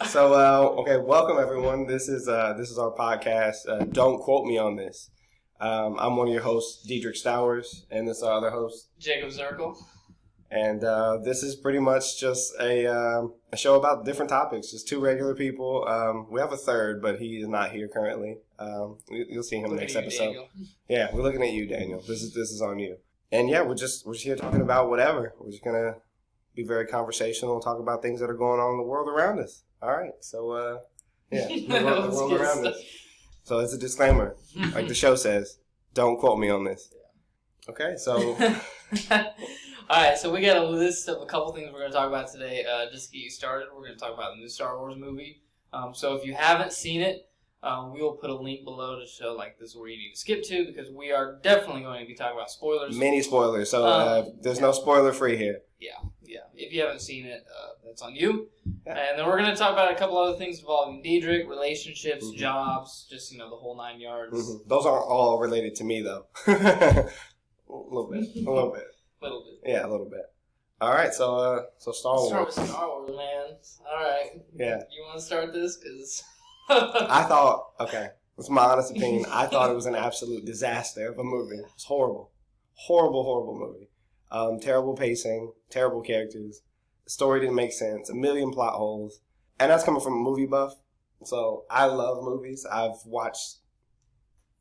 Okay, welcome everyone. This is our podcast. Don't quote me on this. I'm one of your hosts, Diedrich Stowers, and this is our other host, Jacob Zirkle. And this is pretty much just a show about different topics. Just two regular people. We have a third, but he is not here currently. You'll see him next episode. Daniel. Yeah, we're looking at you, Daniel. This is on you. And yeah, we're just here talking about whatever. We're just gonna be very conversational and talk about things that are going on in the world around us. All right, so the world around us. So it's a disclaimer, like the show says. Don't quote me on this. Okay, so. Alright, so we got a list of a couple things we're going to talk about today. Just to get you started, we're going to talk about the new Star Wars movie. So if you haven't seen it, we will put a link below to show, like, this is where you need to skip to, because we are definitely going to be talking about spoilers. Mini spoilers, so there's no spoiler free here. Yeah. If you haven't seen it, that's on you. Yeah. And then we're going to talk about a couple other things involving Diedrich, relationships, jobs, just, the whole 9 yards. Mm-hmm. Those aren't all related to me, though. A little bit. Yeah, a little bit. All right, so Star Wars. Start with Star Wars, man. All right. Yeah. You want to start this? Because I thought, okay, it's my honest opinion. I thought it was an absolute disaster of a movie. It was horrible. Horrible movie. Terrible pacing, terrible characters. The story didn't make sense. A million plot holes. And that's coming from a movie buff. So I love movies. I've watched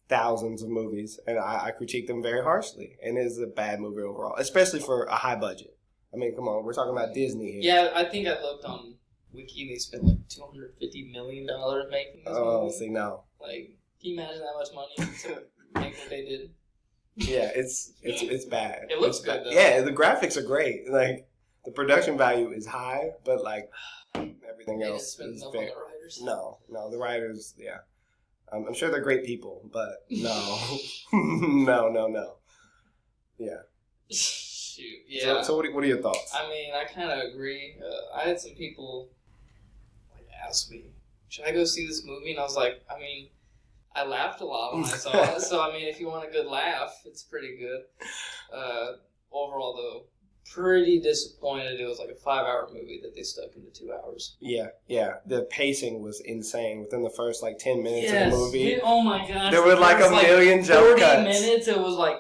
thousands of movies, and I critique them very harshly. And it is a bad movie overall, especially for a high budget. I mean, come on, we're talking about Disney here. Yeah, I think I looked on Wiki, they spent like $250 million making this movie. Oh, see, no. Like, can you imagine that much money to make what they did? Yeah, it's bad. It looks good, though. Yeah, the graphics are great. Like, the production value is high, but, like, everything else is very... on the writers. No, the writers, yeah. I'm sure they're great people, but no. No. Yeah. Shoot, yeah. So what are your thoughts? I mean, I kind of agree. I had some people ask me, should I go see this movie? And I was like, I mean, I laughed a lot when I saw it. So, I mean, if you want a good laugh, it's pretty good. Overall, though, pretty disappointed. It was like a 5-hour movie that they stuck into 2 hours. Yeah. The pacing was insane within the first 10 minutes of the movie. Oh my gosh. There were a million jump 40 cuts. minutes, it was like,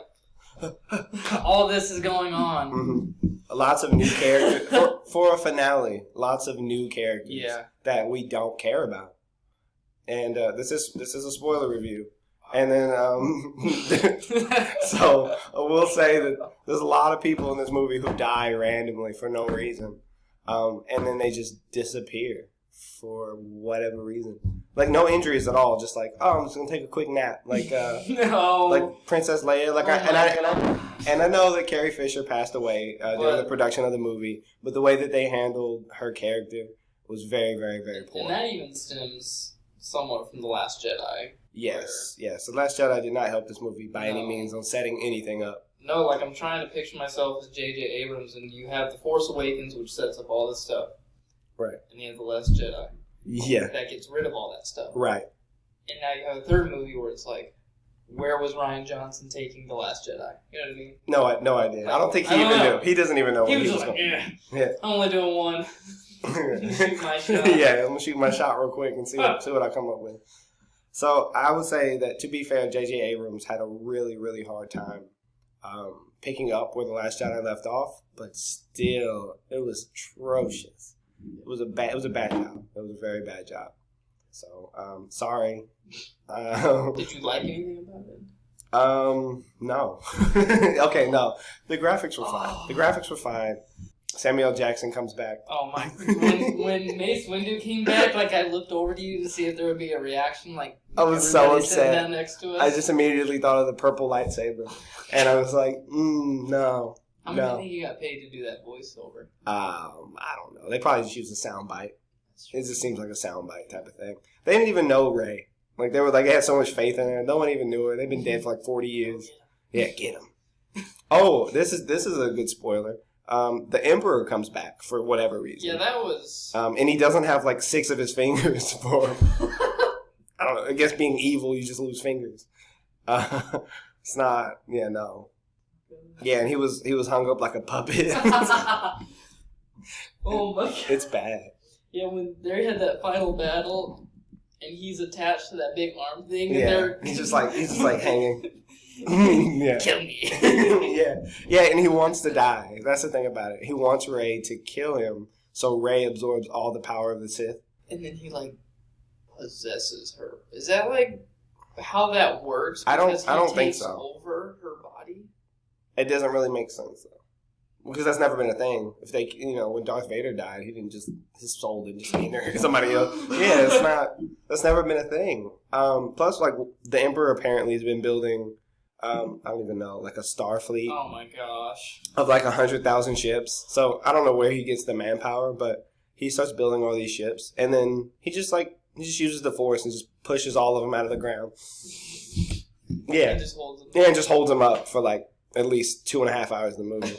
all this is going on. Mm-hmm. Lots of new characters. For a finale, lots of new characters that we don't care about. And this is a spoiler review. And then, so I will say that there's a lot of people in this movie who die randomly for no reason. And then they just disappear for whatever reason. Like, no injuries at all. Just like, I'm just going to take a quick nap. Like, no. Like Princess Leia. Like, I know that Carrie Fisher passed away during the production of the movie. But the way that they handled her character was very, very, very poor. And that even stems somewhat from The Last Jedi. Yes. The Last Jedi did not help this movie by any means on setting anything up. No, like, I'm trying to picture myself as J.J. Abrams, and you have The Force Awakens, which sets up all this stuff. Right. And you have The Last Jedi. Yeah. That gets rid of all that stuff. Right. And now you have a third movie where it's like, where was Rian Johnson taking The Last Jedi? You know what I mean? No idea. I don't think he even knew. He doesn't even know what he was like, going. Yeah. I'm only doing one. Shoot my shot. Yeah, I'm going to shoot my shot real quick and see what I come up with. So I would say that, to be fair, J.J. Abrams had a really, really hard time picking up where The Last Jedi left off, but still, it was atrocious. It was a bad job. It was a very bad job. So, sorry. Did you like anything about it? No. Okay, no. The graphics were fine. Samuel Jackson comes back. Oh my! When Mace Windu came back, I looked over to you to see if there would be a reaction. I was so upset. Down next to us. I just immediately thought of the purple lightsaber, and I was like, no. How much do you think you got paid to do that voiceover? I don't know. They probably just used a soundbite. It just seems like a soundbite type of thing. They didn't even know Rey. They had so much faith in her. No one even knew her. They've been dead for 40 years. Yeah, get him. Oh, this is a good spoiler. The Emperor comes back for whatever reason. Yeah, that was... and he doesn't have 6 of his fingers for... I don't know. I guess being evil, you just lose fingers. It's not... Yeah, no. Yeah, and he was hung up like a puppet. Oh my God. It's bad. Yeah, when they had that final battle, and he's attached to that big arm thing, and Yeah, he's just like hanging. Yeah. Kill me. yeah, and he wants to die. That's the thing about it. He wants Rey to kill him, so Rey absorbs all the power of the Sith. And then he like possesses her. Is that like how that works? I don't think takes so. Over her body. It doesn't really make sense though. Because that's never been a thing. If they, when Darth Vader died, his soul didn't just enter somebody else. Yeah, that's never been a thing. Plus, like, the Emperor apparently has been building, I don't even know, like a star fleet. Oh my gosh. Of like 100,000 ships. So, I don't know where he gets the manpower, but he starts building all these ships. And then he just uses the Force and just pushes all of them out of the ground. Yeah. And just holds them. Yeah, and just holds them up for like at least 2.5 hours in the movie.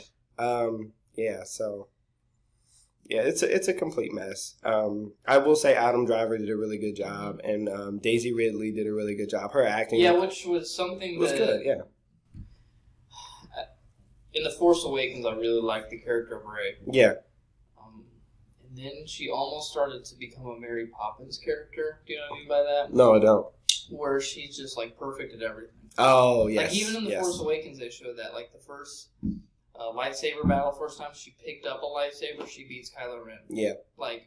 It's a complete mess. I will say Adam Driver did a really good job, and Daisy Ridley did a really good job. Her acting, which was something was good. Yeah. In The Force Awakens, I really liked the character of Rey. Yeah. And then she almost started to become a Mary Poppins character. Do you know what I mean by that? No, I don't. Where she's just like perfect at everything. Oh yes. Like even in The Force Awakens, they showed that like the first. Lightsaber battle, first time she picked up a lightsaber, she beats Kylo Ren. Yeah.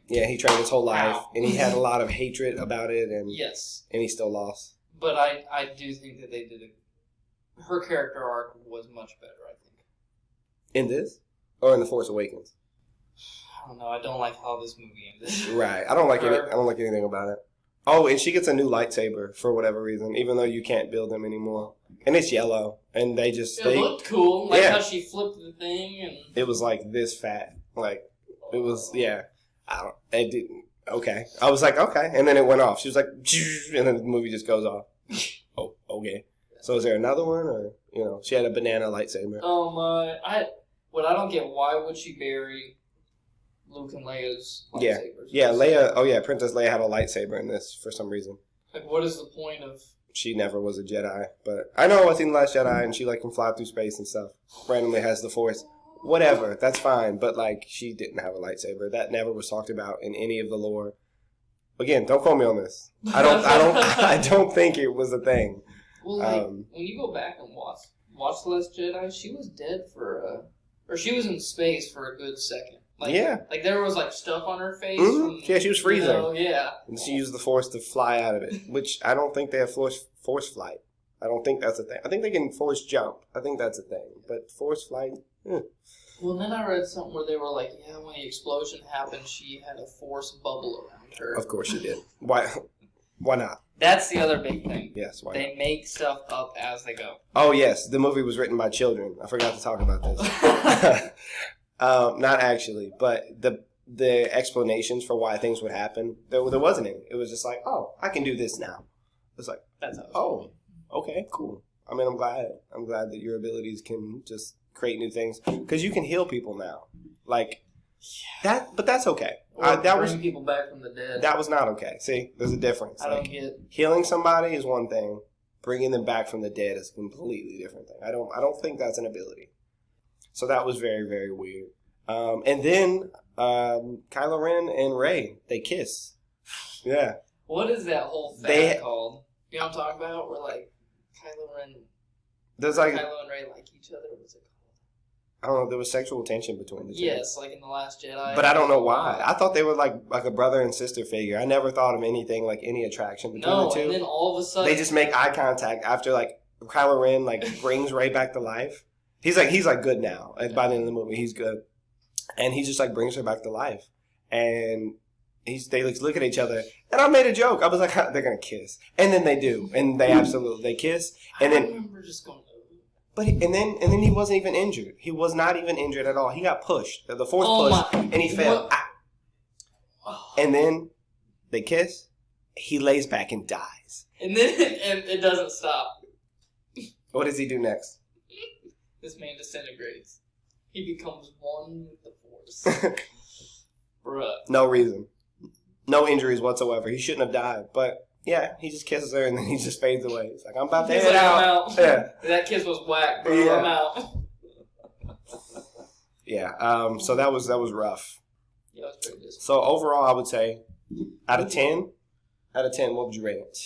Yeah, he trained his whole life, wow. and he had a lot of hatred about it, and yes, and he still lost. But I do think that they did her character arc was much better, I think. In this? Or in The Force Awakens? I don't know, I don't like how this movie ended. Right. I don't like anything about it. Oh, and she gets a new lightsaber for whatever reason, even though you can't build them anymore. And it's yellow, and it looked cool, like how she flipped the thing, and it was like this fat, like it was. Yeah, it didn't. Okay, I was like, okay, and then it went off. She was like, and then the movie just goes off. Oh, okay. So is there another one, or she had a banana lightsaber? Oh my! What I don't get, why would she bury Luke and Leia's lightsabers? Yeah, Leia. Oh yeah, Princess Leia had a lightsaber in this for some reason. Like, what is the point of? She never was a Jedi, but I know I've seen The Last Jedi, and she can fly through space and stuff. Randomly has the Force, whatever. That's fine, but she didn't have a lightsaber. That never was talked about in any of the lore. Again, don't quote me on this. I don't think it was a thing. Well, when you go back and watch The Last Jedi, she was dead or she was in space for a good second. Like there was stuff on her face. Mm-hmm. Yeah, she was freezing. Yeah. And she used the Force to fly out of it, which I don't think they have force flight. I don't think that's a thing. I think they can force jump. I think that's a thing. But force flight, Well, then I read something where they were like, yeah, when the explosion happened, she had a force bubble around her. Of course she did. Why not? That's the other big thing. Yes, why They not? make stuff up as they go. Oh, yes. The movie was written by children. I forgot to talk about this. Not actually, but the explanations for why things would happen, there wasn't any. It was just like, oh, I can do this now. It's like, that's how. Oh, okay, cool. I mean, I'm glad that your abilities can just create new things because you can heal people now, that. But that's okay. Bring people back from the dead. That was not okay. See, there's a difference. I don't get healing somebody is one thing. Bringing them back from the dead is a completely different thing. I don't think that's an ability. So that was very, very weird. And then Kylo Ren and Rey, they kiss. Yeah. What is that whole thing called? You know what I'm talking about? Where Kylo and Rey like each other. What's it called? I don't know. There was sexual tension between the two. Yes, like in The Last Jedi. But I don't know why. I thought they were like a brother and sister figure. I never thought of anything like any attraction between the two. And then all of a sudden they just make eye contact after Kylo Ren brings Rey back to life. He's good now. By the end of the movie, he's good, and he just brings her back to life, and they look at each other, and I made a joke. I was like, they're gonna kiss, and then they do, and they kiss, and then. I remember just going. But and then he wasn't even injured. He was not even injured at all. He got pushed. The Force pushed, and he fell. And then they kiss. He lays back and dies. And then it doesn't stop. What does he do next? This man disintegrates. He becomes one with the Force. Bruh. No reason. No injuries whatsoever. He shouldn't have died. But, yeah, he just kisses her and then he just fades away. He's like, I'm about to head out. I'm out. Yeah. That kiss was whack, bro. Yeah. I'm out. Yeah. So that was rough. Yeah, it was Very disappointing. So overall, I would say, out of 10, what would you rate it?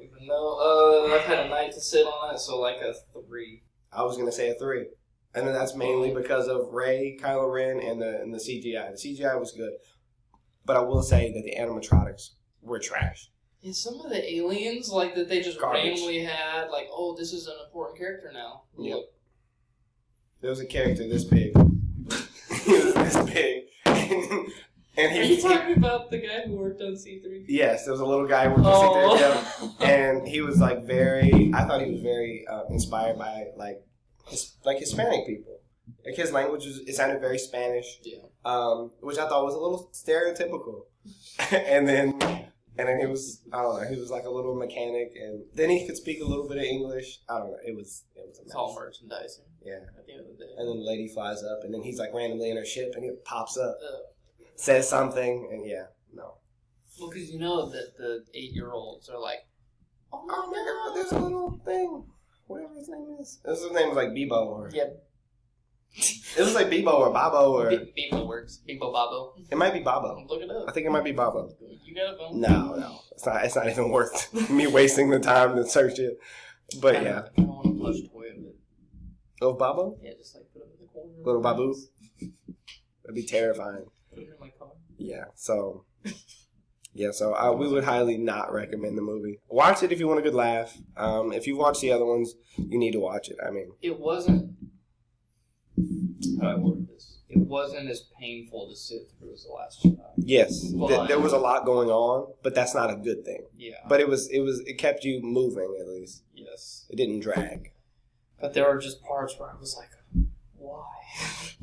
Even though I've had a night to sit on it, so like a 3. I was gonna say a 3, and then that's mainly because of Rey, Kylo Ren, and the CGI. The CGI was good, but I will say that the animatronics were trash. Yeah, some of the aliens, like, that they just Garbage. randomly had, like, oh, this is an important character now. Yep. There was a character this big. He was this big. And Are you talking about the guy who worked on C3? Yes, there was a little guy who worked on C3PO, and he was like I thought he was very inspired by like Hispanic people. Like his language it sounded very Spanish, which I thought was a little stereotypical. and then he was, I don't know, he was like a little mechanic, and then he could speak a little bit of English. I don't know, it was a mess. It's all merchandising. Yeah. At the end of the day. And then the lady flies up, and then he's like randomly in her ship, and he pops up, says something, and no. Well, because you know that the 8-year-olds are like, oh my god, there's a little thing, whatever his name is. His name was like Bebo or... Yeah. It was like Bebo or Babo or... Bebo works. Bebo Babo. It might be Babo. Look it up. I think it might be Babo. You got a phone? No. It's not even worth me wasting the time to search it. But yeah. I don't want a plush toy of it. Oh, Babo? Yeah, just like put him in the corner. Little Babu? That'd be terrifying. Put him in my car. Yeah, so... Yeah, so we would highly not recommend the movie. Watch it if you want a good laugh. If you watch the other ones, you need to watch it. I mean... It wasn't... How do I word this? It wasn't as painful to sit through as The Last Jedi. Yes, there was a lot going on, but that's not a good thing. Yeah. But it kept you moving at least. Yes. It didn't drag. But there were just parts where I was like, why?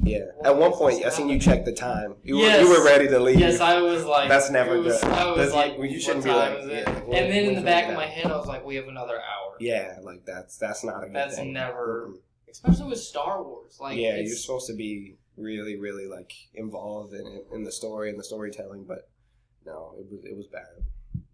Yeah. Why At one is point, this I seen you happening? check the time. You Yes. were ready to leave. Yes, I was like... That's never good. I was That's like, you shouldn't what be time like, is it? yeah, And then in the when's back it of my now? head, I was like, we have another hour. Yeah, like that's not a good That's thing. never... Mm-mm. Especially with Star Wars. Like, Yeah, you're supposed to be really, really like involved in the story and the storytelling, but no, it was bad.